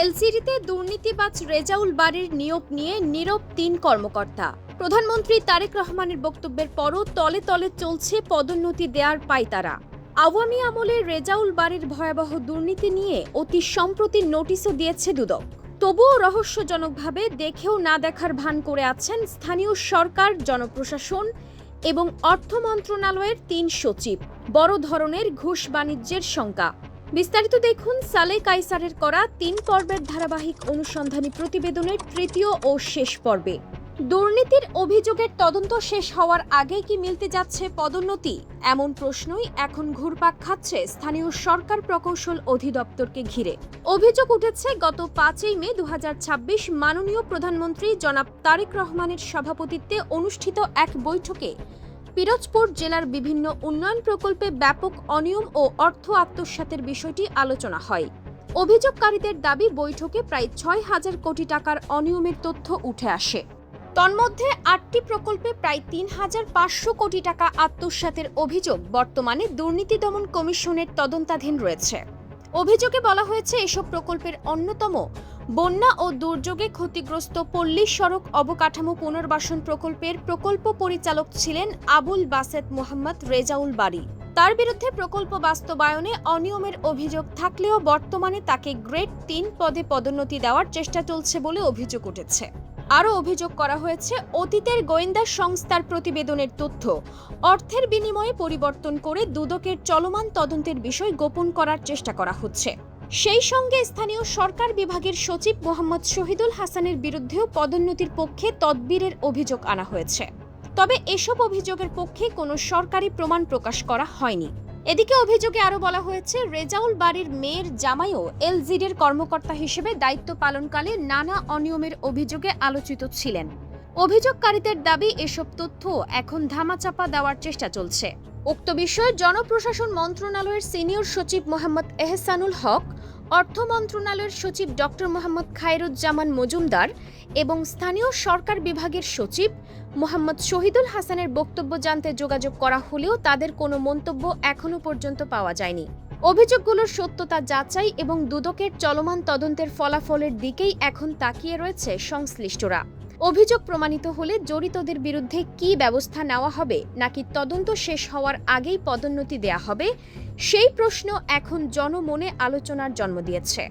এলসিডিতে দুর্নীতিবাজ রেজাউল বারীর নিয়োগ নিয়ে নীরব ৩ কর্মকর্তা। প্রধানমন্ত্রী তারেক রহমানের বক্তব্যের পরও তলে তলে চলছে পদোন্নতি দেওয়ার পায়তারা। আওয়ামী আমলে রেজাউল বারীর ভয়াবহ দুর্নীতি নিয়ে অতি সম্প্রতি নোটিশও দিয়েছে দুদক। তবুও রহস্যজনকভাবে দেখেও না দেখার ভান করে আছেন স্থানীয় সরকার, জনপ্রশাসন এবং অর্থ মন্ত্রণালয়ের ৩ সচিব। বড় ধরনের ঘুষ বাণিজ্যের শঙ্কা। বিস্তারিত দেখুন সালে কাইসারের করা ৩ পর্বের ধারাবাহিক অনুসন্ধানী প্রতিবেদনের তৃতীয় ও শেষ পর্বে। দুর্নীতির অভিযোগের তদন্ত শেষ হওয়ার আগেই কি মিলতে যাচ্ছে পদোন্নতি? এমন প্রশ্নই এখন ঘুরপাক খাচ্ছে স্থানীয় সরকার প্রকৌশল অধিদপ্তরকে ঘিরে। অভিযোগ উঠেছে গত ৫ই মে ২০২৬ মাননীয় প্রধানমন্ত্রী জনাব তারেক রহমানের সভাপতিত্বে অনুষ্ঠিত এক বৈঠকে পিরোজপুর জেলার বিভিন্ন উন্নয়ন প্রকল্পে ব্যাপক অনিয়ম ও অর্থ আত্মসাতের বিষয়টি আলোচনা হয়। অভিযোগকারীদের দাবি, বৈঠকে প্রায় ৬,০০০ কোটি টাকার অনিয়মের তথ্য উঠে আসে। তন্মধ্যে ৮টি প্রকল্পে প্রায় ৩,৫০০ কোটি টাকা আত্মসাতের অভিযোগ বর্তমানে দুর্নীতি দমন কমিশনের তদন্তাধীন রয়েছে। অভিযোগে বলা হয়েছে, এসব প্রকল্পের অন্যতম বন্যা ও দুর্যোগে ক্ষতিগ্রস্ত পল্লী সড়ক অবকাঠামো পুনর্বাসন প্রকল্পের প্রকল্প পরিচালক ছিলেন আবুল বাসেত মোহাম্মদ রেজাউল বারী। তার বিরুদ্ধে প্রকল্প বাস্তবায়নে অনিয়মের অভিযোগ থাকলেও বর্তমানে তাকে গ্রেড ৩ পদে পদোন্নতি দেওয়ার চেষ্টা চলছে বলে অভিযোগ উঠেছে। আরও অভিযোগ করা হয়েছে, অতীতের গোয়েন্দা সংস্থার প্রতিবেদনের তথ্য অর্থের বিনিময়ে পরিবর্তন করে দুদকের চলমান তদন্তের বিষয় গোপন করার চেষ্টা করা হচ্ছে। সেই সঙ্গে স্থানীয় সরকার বিভাগের সচিব মোহাম্মদ শহীদুল হাসানের বিরুদ্ধেও পদোন্নতির পক্ষে তদবিরের অভিযোগ আনা হয়েছে। তবে এসব অভিযোগের পক্ষে কোনো সরকারি প্রমাণ প্রকাশ করা হয়নি। এদিকে অভিযোগে আরও বলা হয়েছে, রেজাউল বারীর মেয়ের জামাইও এলজিডির কর্মকর্তা হিসেবে দায়িত্ব পালনকালে নানা অনিয়মের অভিযোগে আলোচিত ছিলেন। অভিযোগকারীদের দাবি, এসব তথ্য এখন ধামাচাপা দেওয়ার চেষ্টা চলছে। উক্ত বিষয়ে জনপ্রশাসন মন্ত্রণালয়ের সিনিয়র সচিব মোহাম্মদ এহসানুল হক, অর্থ মন্ত্রণালয়ের সচিব ডক্টর মোহাম্মদ খায়রুজ্জামান মজুমদার এবং স্থানীয় সরকার বিভাগের সচিব মোহাম্মদ শহীদুল হাসানের বক্তব্য জানতে যোগাযোগ করা হলেও তাদের কোনো মন্তব্য এখনো পর্যন্ত পাওয়া যায়নি। অভিযোগগুলোর সত্যতা যাচাই এবং দুদকের চলমান তদন্তের ফলাফলের দিকেই এখন তাকিয়ে রয়েছে সংশ্লিষ্টরা। অভিযোগ প্রমাণিত হলে জড়িতদের বিরুদ্ধে কী ব্যবস্থা নেওয়া হবে, নাকি তদন্ত শেষ হওয়ার আগেই পদোন্নতি দেয়া হবে, সেই প্রশ্ন এখন জনমনে আলোচনার জন্ম দিয়েছে।